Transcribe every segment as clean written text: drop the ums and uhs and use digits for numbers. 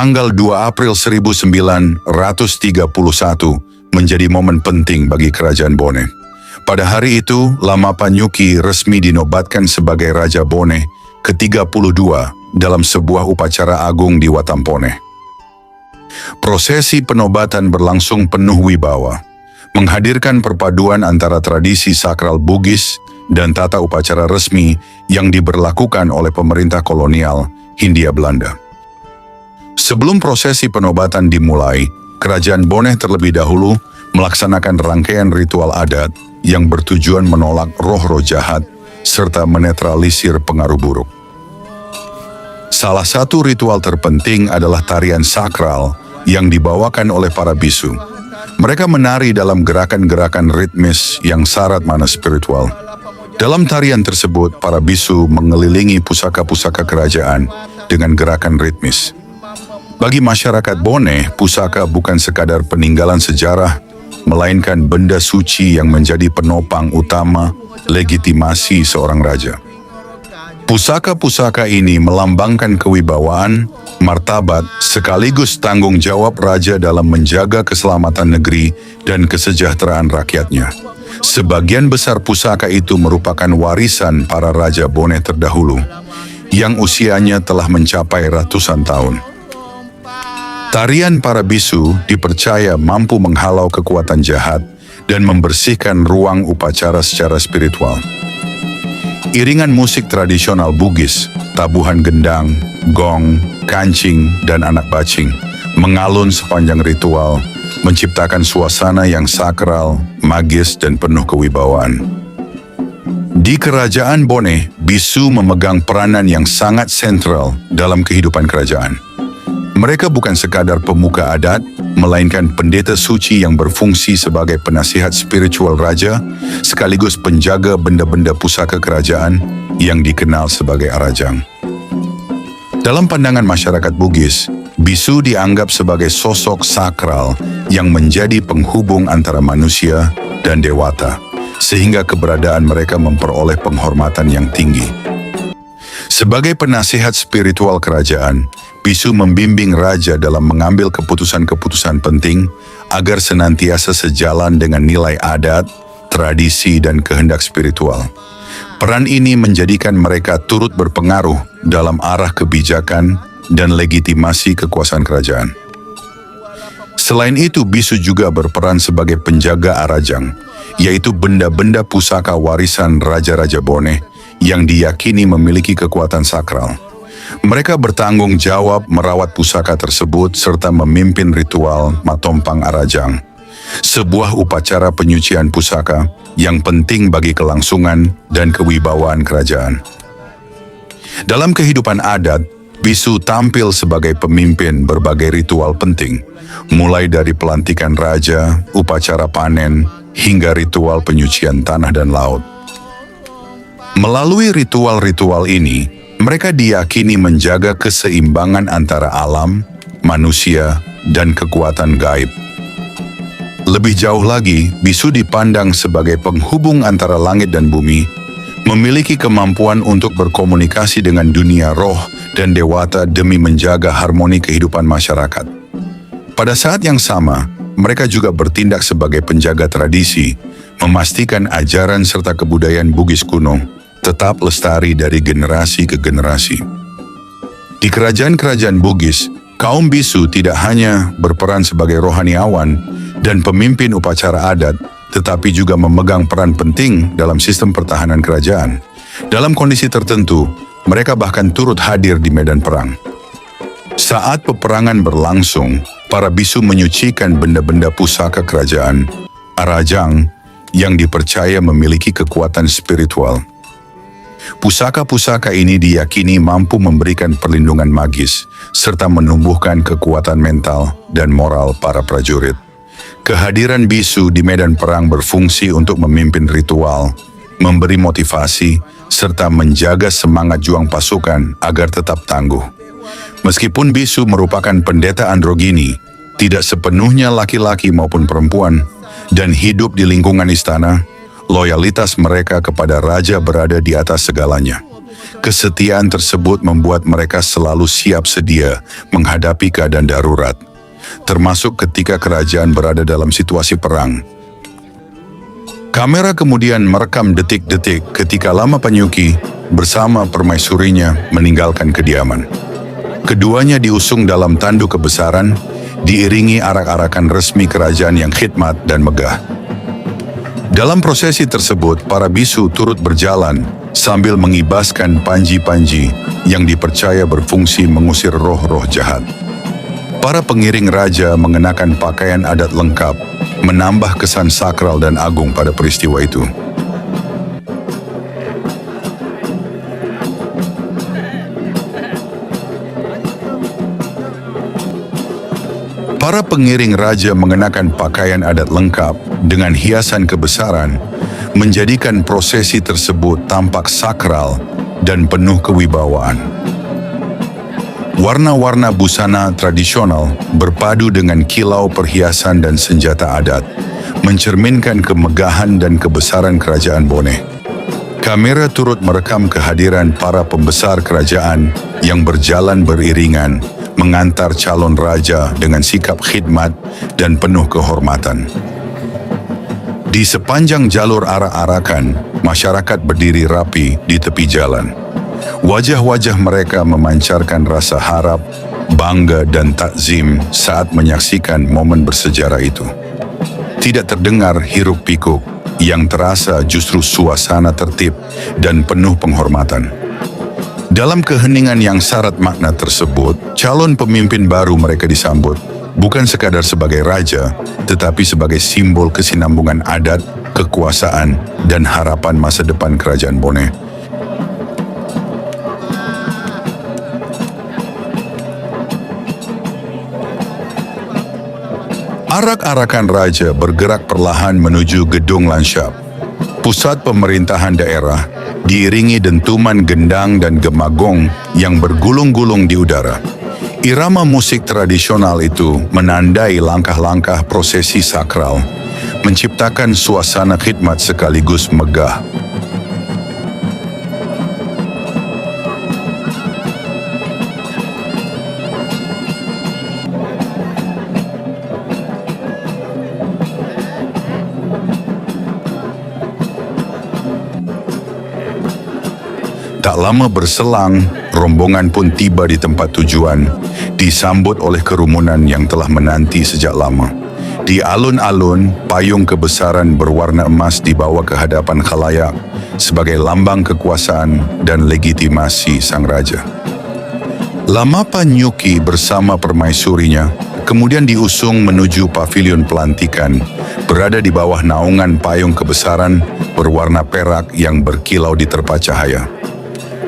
Tanggal 2 April 1931 menjadi momen penting bagi Kerajaan Bone. Pada hari itu, Lama Panyuki resmi dinobatkan sebagai Raja Bone ke-32 dalam sebuah upacara agung di Watampone. Prosesi penobatan berlangsung penuh wibawa, menghadirkan perpaduan antara tradisi sakral Bugis dan tata upacara resmi yang diberlakukan oleh pemerintah kolonial Hindia Belanda. Sebelum prosesi penobatan dimulai, Kerajaan Bone terlebih dahulu melaksanakan rangkaian ritual adat yang bertujuan menolak roh-roh jahat serta menetralisir pengaruh buruk. Salah satu ritual terpenting adalah tarian sakral yang dibawakan oleh para bisu. Mereka menari dalam gerakan-gerakan ritmis yang syarat mana spiritual. Dalam tarian tersebut, para bisu mengelilingi pusaka-pusaka kerajaan dengan gerakan ritmis. Bagi masyarakat Bone, pusaka bukan sekadar peninggalan sejarah, melainkan benda suci yang menjadi penopang utama legitimasi seorang raja. Pusaka-pusaka ini melambangkan kewibawaan, martabat, sekaligus tanggung jawab raja dalam menjaga keselamatan negeri dan kesejahteraan rakyatnya. Sebagian besar pusaka itu merupakan warisan para raja Bone terdahulu, yang usianya telah mencapai ratusan tahun. Tarian para bisu dipercaya mampu menghalau kekuatan jahat dan membersihkan ruang upacara secara spiritual. Iringan musik tradisional Bugis, tabuhan gendang, gong, kancing, dan anak bacing mengalun sepanjang ritual, menciptakan suasana yang sakral, magis, dan penuh kewibawaan. Di Kerajaan Bone, bisu memegang peranan yang sangat sentral dalam kehidupan kerajaan. Mereka bukan sekadar pemuka adat, melainkan pendeta suci yang berfungsi sebagai penasihat spiritual raja, sekaligus penjaga benda-benda pusaka kerajaan yang dikenal sebagai arajang. Dalam pandangan masyarakat Bugis, bisu dianggap sebagai sosok sakral yang menjadi penghubung antara manusia dan dewata, sehingga keberadaan mereka memperoleh penghormatan yang tinggi. Sebagai penasihat spiritual kerajaan, bisu membimbing raja dalam mengambil keputusan-keputusan penting agar senantiasa sejalan dengan nilai adat, tradisi, dan kehendak spiritual. Peran ini menjadikan mereka turut berpengaruh dalam arah kebijakan dan legitimasi kekuasaan kerajaan. Selain itu, bisu juga berperan sebagai penjaga arajang, yaitu benda-benda pusaka warisan raja-raja Bone yang diyakini memiliki kekuatan sakral. Mereka bertanggung jawab merawat pusaka tersebut serta memimpin ritual Matompang Arajang, sebuah upacara penyucian pusaka yang penting bagi kelangsungan dan kewibawaan kerajaan. Dalam kehidupan adat, bisu tampil sebagai pemimpin berbagai ritual penting, mulai dari pelantikan raja, upacara panen, hingga ritual penyucian tanah dan laut. Melalui ritual-ritual ini, mereka diyakini menjaga keseimbangan antara alam, manusia, dan kekuatan gaib. Lebih jauh lagi, bisu dipandang sebagai penghubung antara langit dan bumi, memiliki kemampuan untuk berkomunikasi dengan dunia roh dan dewata demi menjaga harmoni kehidupan masyarakat. Pada saat yang sama, mereka juga bertindak sebagai penjaga tradisi, memastikan ajaran serta kebudayaan Bugis kuno tetap lestari dari generasi ke generasi. Di kerajaan-kerajaan Bugis, kaum bisu tidak hanya berperan sebagai rohaniawan dan pemimpin upacara adat, tetapi juga memegang peran penting dalam sistem pertahanan kerajaan. Dalam kondisi tertentu, mereka bahkan turut hadir di medan perang. Saat peperangan berlangsung, para bisu menyucikan benda-benda pusaka kerajaan, arajang, yang dipercaya memiliki kekuatan spiritual. Pusaka-pusaka ini diyakini mampu memberikan perlindungan magis, serta menumbuhkan kekuatan mental dan moral para prajurit. Kehadiran bisu di medan perang berfungsi untuk memimpin ritual, memberi motivasi, serta menjaga semangat juang pasukan agar tetap tangguh. Meskipun bisu merupakan pendeta androgini, tidak sepenuhnya laki-laki maupun perempuan, dan hidup di lingkungan istana, loyalitas mereka kepada raja berada di atas segalanya. Kesetiaan tersebut membuat mereka selalu siap sedia menghadapi keadaan darurat, termasuk ketika kerajaan berada dalam situasi perang. Kamera kemudian merekam detik-detik ketika Lama Panyuki bersama permaisurinya meninggalkan kediaman. Keduanya diusung dalam tanduk kebesaran, diiringi arak-arakan resmi kerajaan yang khidmat dan megah. Dalam prosesi tersebut, para bisu turut berjalan sambil mengibaskan panji-panji yang dipercaya berfungsi mengusir roh-roh jahat. Para pengiring raja mengenakan pakaian adat lengkap, menambah kesan sakral dan agung pada peristiwa itu. Para pengiring raja mengenakan pakaian adat lengkap dengan hiasan kebesaran, menjadikan prosesi tersebut tampak sakral dan penuh kewibawaan. Warna-warna busana tradisional berpadu dengan kilau perhiasan dan senjata adat, mencerminkan kemegahan dan kebesaran kerajaan Boneh. Kamera turut merekam kehadiran para pembesar kerajaan yang berjalan beriringan, mengantar calon raja dengan sikap khidmat dan penuh kehormatan. Di sepanjang jalur arak-arakan, masyarakat berdiri rapi di tepi jalan. Wajah-wajah mereka memancarkan rasa harap, bangga dan takzim saat menyaksikan momen bersejarah itu. Tidak terdengar hiruk-pikuk, yang terasa justru suasana tertib dan penuh penghormatan. Dalam keheningan yang syarat makna tersebut, calon pemimpin baru mereka disambut bukan sekadar sebagai raja, tetapi sebagai simbol kesinambungan adat, kekuasaan, dan harapan masa depan kerajaan Boneh. Arak-arakan raja bergerak perlahan menuju gedung Lanshap, pusat pemerintahan daerah, diiringi dentuman gendang dan gemagong yang bergulung-gulung di udara. Irama musik tradisional itu menandai langkah-langkah prosesi sakral, menciptakan suasana khidmat sekaligus megah. Tak lama berselang, rombongan pun tiba di tempat tujuan, disambut oleh kerumunan yang telah menanti sejak lama. Di alun-alun, payung kebesaran berwarna emas dibawa ke hadapan khalayak sebagai lambang kekuasaan dan legitimasi sang raja. Lama Panyuki bersama permaisurinya kemudian diusung menuju pavilion pelantikan, berada di bawah naungan payung kebesaran berwarna perak yang berkilau diterpa cahaya.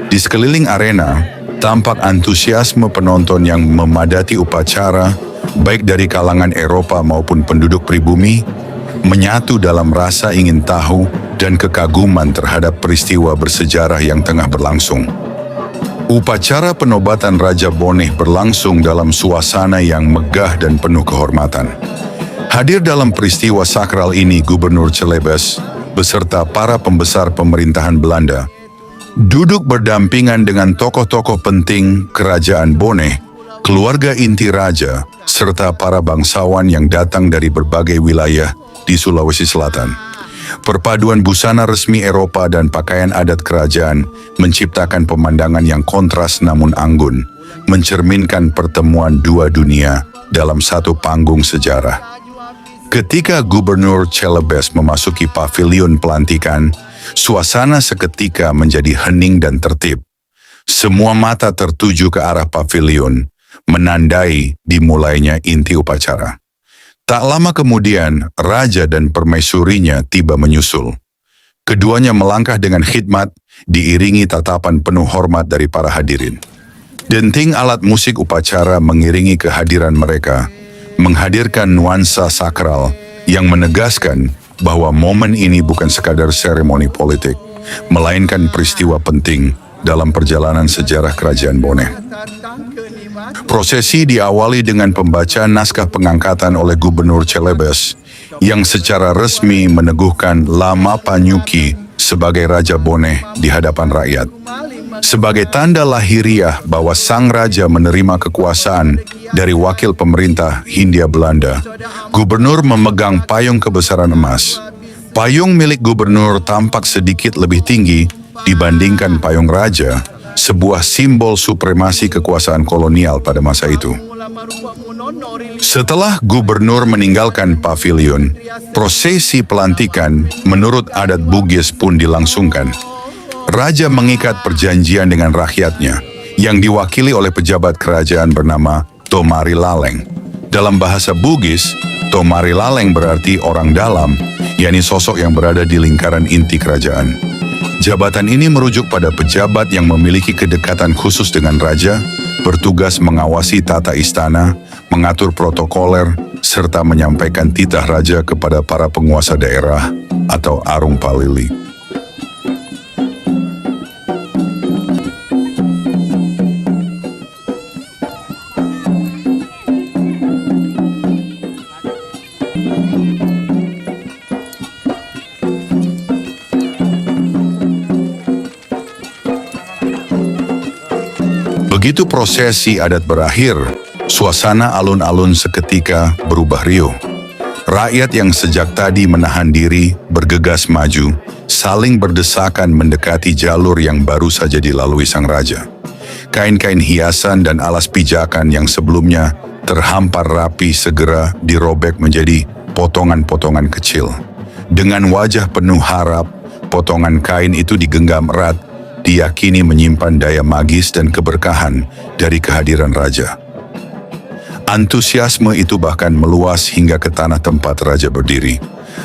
Di sekeliling arena, tampak antusiasme penonton yang memadati upacara, baik dari kalangan Eropa maupun penduduk pribumi, menyatu dalam rasa ingin tahu dan kekaguman terhadap peristiwa bersejarah yang tengah berlangsung. Upacara penobatan Raja Boneh berlangsung dalam suasana yang megah dan penuh kehormatan. Hadir dalam peristiwa sakral ini Gubernur Celebes beserta para pembesar pemerintahan Belanda, duduk berdampingan dengan tokoh-tokoh penting kerajaan Boneh, keluarga inti raja, serta para bangsawan yang datang dari berbagai wilayah di Sulawesi Selatan. Perpaduan busana resmi Eropa dan pakaian adat kerajaan menciptakan pemandangan yang kontras namun anggun, mencerminkan pertemuan dua dunia dalam satu panggung sejarah. Ketika Gubernur Celebes memasuki pavilion pelantikan, suasana seketika menjadi hening dan tertib. Semua mata tertuju ke arah pavilion, menandai dimulainya inti upacara. Tak lama kemudian, raja dan permaisurinya tiba menyusul. Keduanya melangkah dengan khidmat, diiringi tatapan penuh hormat dari para hadirin. Denting alat musik upacara mengiringi kehadiran mereka, menghadirkan nuansa sakral yang menegaskan bahwa momen ini bukan sekadar seremoni politik, melainkan peristiwa penting dalam perjalanan sejarah kerajaan Boneh. Prosesi diawali dengan pembacaan naskah pengangkatan oleh Gubernur Celebes yang secara resmi meneguhkan Lama Panyuki sebagai Raja Boneh di hadapan rakyat. Sebagai tanda lahiriah bahwa sang raja menerima kekuasaan dari wakil pemerintah Hindia Belanda, gubernur memegang payung kebesaran emas. Payung milik gubernur tampak sedikit lebih tinggi dibandingkan payung raja, sebuah simbol supremasi kekuasaan kolonial pada masa itu. Setelah gubernur meninggalkan pavilion, prosesi pelantikan menurut adat Bugis pun dilangsungkan. Raja mengikat perjanjian dengan rakyatnya, yang diwakili oleh pejabat kerajaan bernama Tomari Laleng. Dalam bahasa Bugis, Tomari Laleng berarti orang dalam, yakni sosok yang berada di lingkaran inti kerajaan. Jabatan ini merujuk pada pejabat yang memiliki kedekatan khusus dengan raja, bertugas mengawasi tata istana, mengatur protokoler, serta menyampaikan titah raja kepada para penguasa daerah atau arung palili. Begitu prosesi adat berakhir, suasana alun-alun seketika berubah riuh. Rakyat yang sejak tadi menahan diri bergegas maju, saling berdesakan mendekati jalur yang baru saja dilalui sang raja. Kain-kain hiasan dan alas pijakan yang sebelumnya terhampar rapi segera dirobek menjadi potongan-potongan kecil. Dengan wajah penuh harap, potongan kain itu digenggam erat, diyakini menyimpan daya magis dan keberkahan dari kehadiran raja. Antusiasme itu bahkan meluas hingga ke tanah tempat raja berdiri.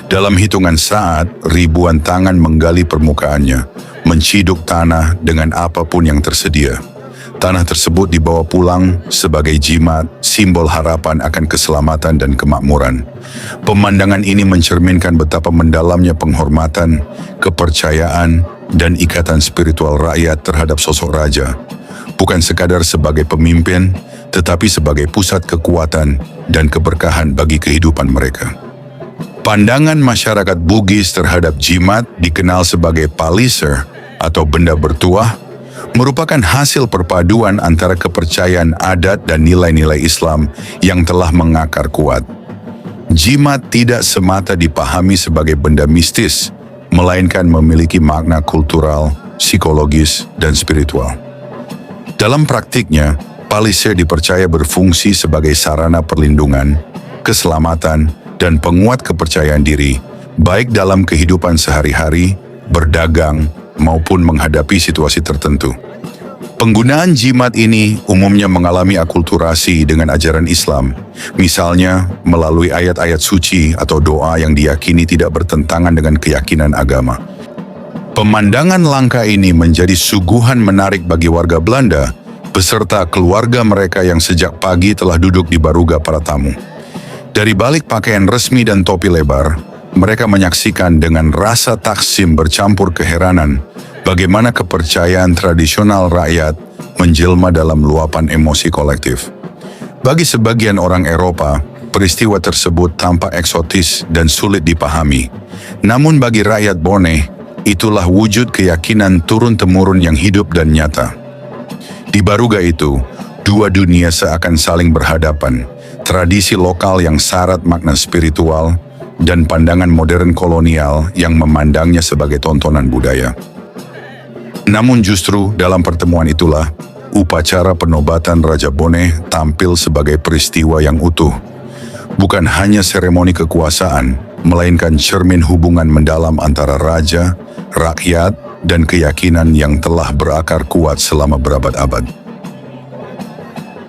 Dalam hitungan saat, ribuan tangan menggali permukaannya, menciduk tanah dengan apapun yang tersedia. Tanah tersebut dibawa pulang sebagai jimat, simbol harapan akan keselamatan dan kemakmuran. Pemandangan ini mencerminkan betapa mendalamnya penghormatan, kepercayaan, dan ikatan spiritual rakyat terhadap sosok raja, bukan sekadar sebagai pemimpin, tetapi sebagai pusat kekuatan dan keberkahan bagi kehidupan mereka. Pandangan masyarakat Bugis terhadap jimat, dikenal sebagai paliser atau benda bertuah, merupakan hasil perpaduan antara kepercayaan adat dan nilai-nilai Islam yang telah mengakar kuat. Jimat tidak semata dipahami sebagai benda mistis, melainkan memiliki makna kultural, psikologis, dan spiritual. Dalam praktiknya, paliser dipercaya berfungsi sebagai sarana perlindungan, keselamatan, dan penguat kepercayaan diri, baik dalam kehidupan sehari-hari, berdagang, maupun menghadapi situasi tertentu. Penggunaan jimat ini umumnya mengalami akulturasi dengan ajaran Islam, misalnya melalui ayat-ayat suci atau doa yang diyakini tidak bertentangan dengan keyakinan agama. Pemandangan langka ini menjadi suguhan menarik bagi warga Belanda, beserta keluarga mereka yang sejak pagi telah duduk di baruga para tamu. Dari balik pakaian resmi dan topi lebar, mereka menyaksikan dengan rasa taksim bercampur keheranan bagaimana kepercayaan tradisional rakyat menjelma dalam luapan emosi kolektif. Bagi sebagian orang Eropa, peristiwa tersebut tampak eksotis dan sulit dipahami. Namun bagi rakyat Bone, itulah wujud keyakinan turun-temurun yang hidup dan nyata. Di baruga itu, dua dunia seakan saling berhadapan, tradisi lokal yang syarat makna spiritual, dan pandangan modern kolonial yang memandangnya sebagai tontonan budaya. Namun justru dalam pertemuan itulah, upacara penobatan Raja Bone tampil sebagai peristiwa yang utuh. Bukan hanya seremoni kekuasaan, melainkan cermin hubungan mendalam antara raja, rakyat, dan keyakinan yang telah berakar kuat selama berabad-abad.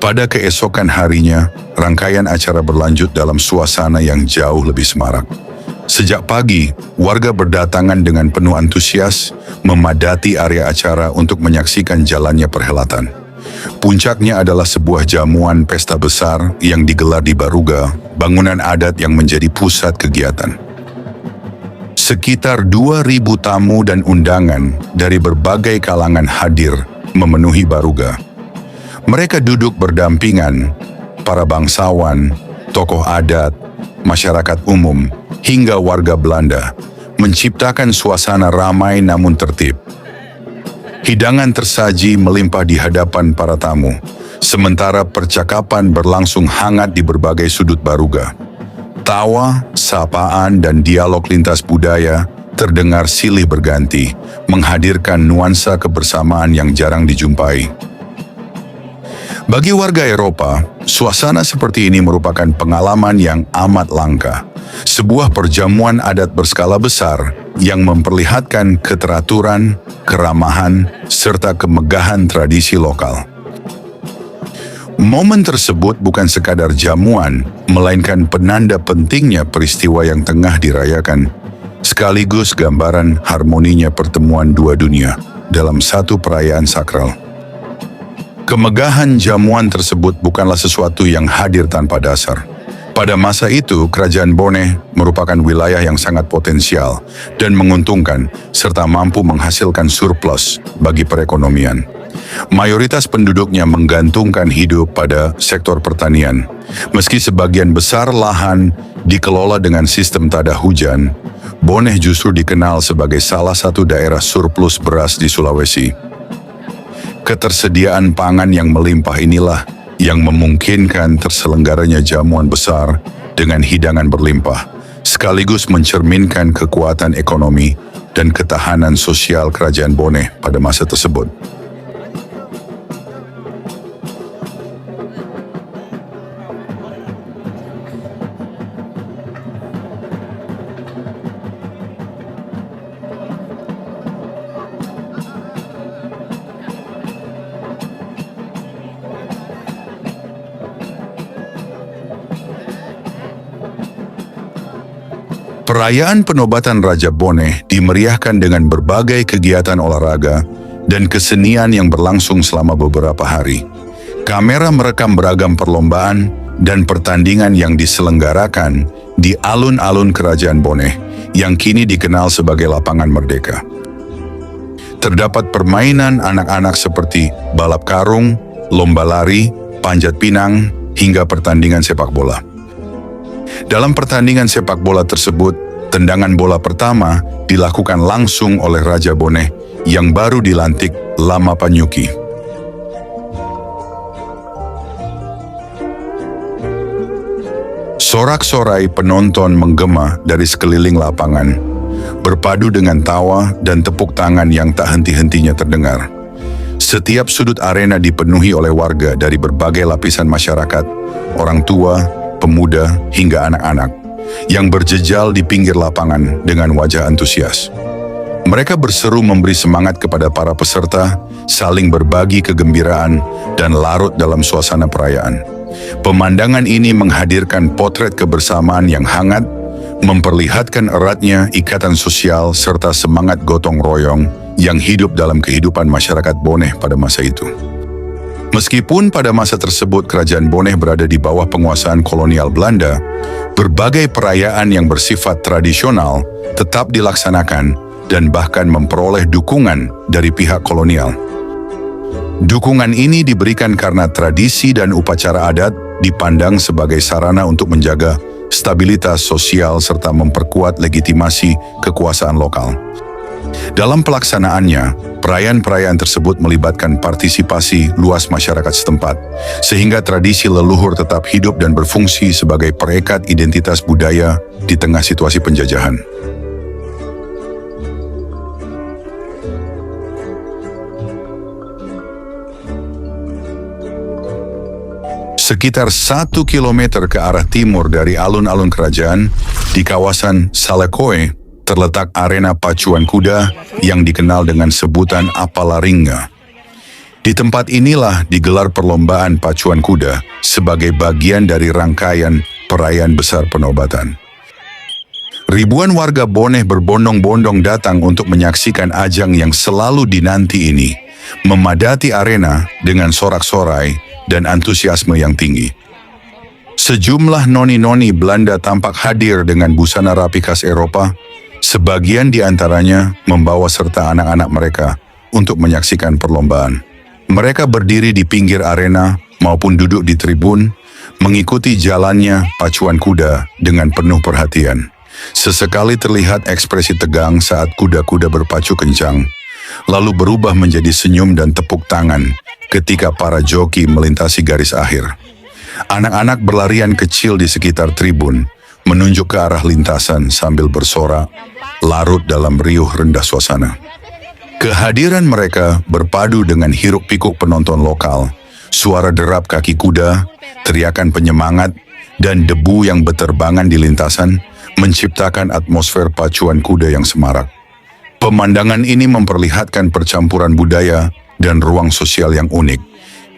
Pada keesokan harinya, rangkaian acara berlanjut dalam suasana yang jauh lebih semarak. Sejak pagi, warga berdatangan dengan penuh antusias, memadati area acara untuk menyaksikan jalannya perhelatan. Puncaknya adalah sebuah jamuan pesta besar yang digelar di Baruga, bangunan adat yang menjadi pusat kegiatan. Sekitar 2.000 tamu dan undangan dari berbagai kalangan hadir memenuhi Baruga. Mereka duduk berdampingan, para bangsawan, tokoh adat, masyarakat umum, hingga warga Belanda, menciptakan suasana ramai namun tertib. Hidangan tersaji melimpah di hadapan para tamu, sementara percakapan berlangsung hangat di berbagai sudut Baruga. Tawa, sapaan, dan dialog lintas budaya terdengar silih berganti, menghadirkan nuansa kebersamaan yang jarang dijumpai. Bagi warga Eropa, suasana seperti ini merupakan pengalaman yang amat langka. Sebuah perjamuan adat berskala besar yang memperlihatkan keteraturan, keramahan, serta kemegahan tradisi lokal. Momen tersebut bukan sekadar jamuan, melainkan penanda pentingnya peristiwa yang tengah dirayakan, sekaligus gambaran harmoninya pertemuan dua dunia dalam satu perayaan sakral. Kemegahan jamuan tersebut bukanlah sesuatu yang hadir tanpa dasar. Pada masa itu, Kerajaan Boneh merupakan wilayah yang sangat potensial dan menguntungkan, serta mampu menghasilkan surplus bagi perekonomian. Mayoritas penduduknya menggantungkan hidup pada sektor pertanian. Meski sebagian besar lahan dikelola dengan sistem tada hujan, Boneh justru dikenal sebagai salah satu daerah surplus beras di Sulawesi. Ketersediaan pangan yang melimpah inilah yang memungkinkan terselenggaranya jamuan besar dengan hidangan berlimpah, sekaligus mencerminkan kekuatan ekonomi dan ketahanan sosial Kerajaan Boneh pada masa tersebut. Perayaan penobatan Raja Boneh dimeriahkan dengan berbagai kegiatan olahraga dan kesenian yang berlangsung selama beberapa hari. Kamera merekam beragam perlombaan dan pertandingan yang diselenggarakan di alun-alun Kerajaan Boneh yang kini dikenal sebagai Lapangan Merdeka. Terdapat permainan anak-anak seperti balap karung, lomba lari, panjat pinang, hingga pertandingan sepak bola. Dalam pertandingan sepak bola tersebut, tendangan bola pertama dilakukan langsung oleh Raja Boneh yang baru dilantik Lama Panyuki. Sorak-sorai penonton menggema dari sekeliling lapangan, berpadu dengan tawa dan tepuk tangan yang tak henti-hentinya terdengar. Setiap sudut arena dipenuhi oleh warga dari berbagai lapisan masyarakat, orang tua, pemuda, hingga anak-anak, yang berjejal di pinggir lapangan dengan wajah antusias. Mereka berseru memberi semangat kepada para peserta, saling berbagi kegembiraan, dan larut dalam suasana perayaan. Pemandangan ini menghadirkan potret kebersamaan yang hangat, memperlihatkan eratnya ikatan sosial serta semangat gotong royong yang hidup dalam kehidupan masyarakat Boneh pada masa itu. Meskipun pada masa tersebut Kerajaan Boneh berada di bawah penguasaan kolonial Belanda, berbagai perayaan yang bersifat tradisional tetap dilaksanakan dan bahkan memperoleh dukungan dari pihak kolonial. Dukungan ini diberikan karena tradisi dan upacara adat dipandang sebagai sarana untuk menjaga stabilitas sosial serta memperkuat legitimasi kekuasaan lokal. Dalam pelaksanaannya, perayaan-perayaan tersebut melibatkan partisipasi luas masyarakat setempat, sehingga tradisi leluhur tetap hidup dan berfungsi sebagai perekat identitas budaya di tengah situasi penjajahan. Sekitar 1 kilometer ke arah timur dari alun-alun kerajaan, di kawasan Salakoe, terletak arena pacuan kuda yang dikenal dengan sebutan Apalaringa. Di tempat inilah digelar perlombaan pacuan kuda sebagai bagian dari rangkaian perayaan besar penobatan. Ribuan warga Boneh berbondong-bondong datang untuk menyaksikan ajang yang selalu dinanti ini, memadati arena dengan sorak-sorai dan antusiasme yang tinggi. Sejumlah noni-noni Belanda tampak hadir dengan busana rapi khas Eropa. Sebagian di antaranya membawa serta anak-anak mereka untuk menyaksikan perlombaan. Mereka berdiri di pinggir arena maupun duduk di tribun, mengikuti jalannya pacuan kuda dengan penuh perhatian. Sesekali terlihat ekspresi tegang saat kuda-kuda berpacu kencang. lalu berubah menjadi senyum dan tepuk tangan ketika para joki melintasi garis akhir. Anak-anak berlarian kecil di sekitar tribun, menunjuk ke arah lintasan sambil bersorak, larut dalam riuh rendah suasana. Kehadiran mereka berpadu dengan hiruk-pikuk penonton lokal, suara derap kaki kuda, teriakan penyemangat, dan debu yang beterbangan di lintasan menciptakan atmosfer pacuan kuda yang semarak. Pemandangan ini memperlihatkan percampuran budaya dan ruang sosial yang unik,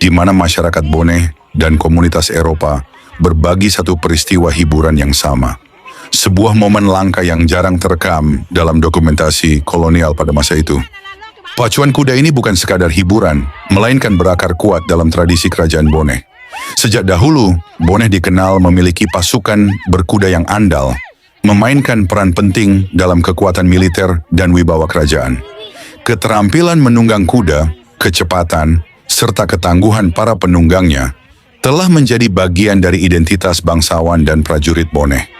di mana masyarakat Boneh dan komunitas Eropa berbagi satu peristiwa hiburan yang sama. Sebuah momen langka yang jarang terekam dalam dokumentasi kolonial pada masa itu. Pacuan kuda ini bukan sekadar hiburan, melainkan berakar kuat dalam tradisi kerajaan Boneh. Sejak dahulu, Boneh dikenal memiliki pasukan berkuda yang andal, memainkan peran penting dalam kekuatan militer dan wibawa kerajaan. Keterampilan menunggang kuda, kecepatan, serta ketangguhan para penunggangnya telah menjadi bagian dari identitas bangsawan dan prajurit Boneh.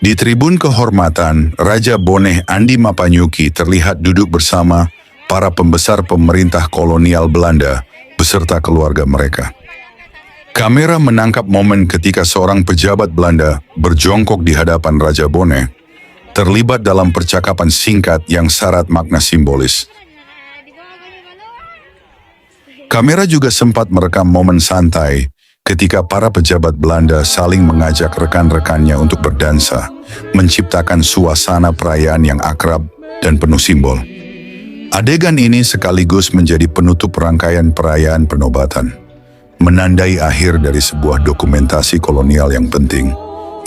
Di tribun kehormatan, Raja Boneh Andi Mapanyuki terlihat duduk bersama para pembesar pemerintah kolonial Belanda beserta keluarga mereka. Kamera menangkap momen ketika seorang pejabat Belanda berjongkok di hadapan Raja Boneh, terlibat dalam percakapan singkat yang syarat makna simbolis. Kamera juga sempat merekam momen santai ketika para pejabat Belanda saling mengajak rekan-rekannya untuk berdansa, menciptakan suasana perayaan yang akrab dan penuh simbol. Adegan ini sekaligus menjadi penutup rangkaian perayaan penobatan, menandai akhir dari sebuah dokumentasi kolonial yang penting,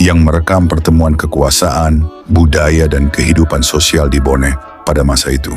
yang merekam pertemuan kekuasaan, budaya, dan kehidupan sosial di Boneh pada masa itu.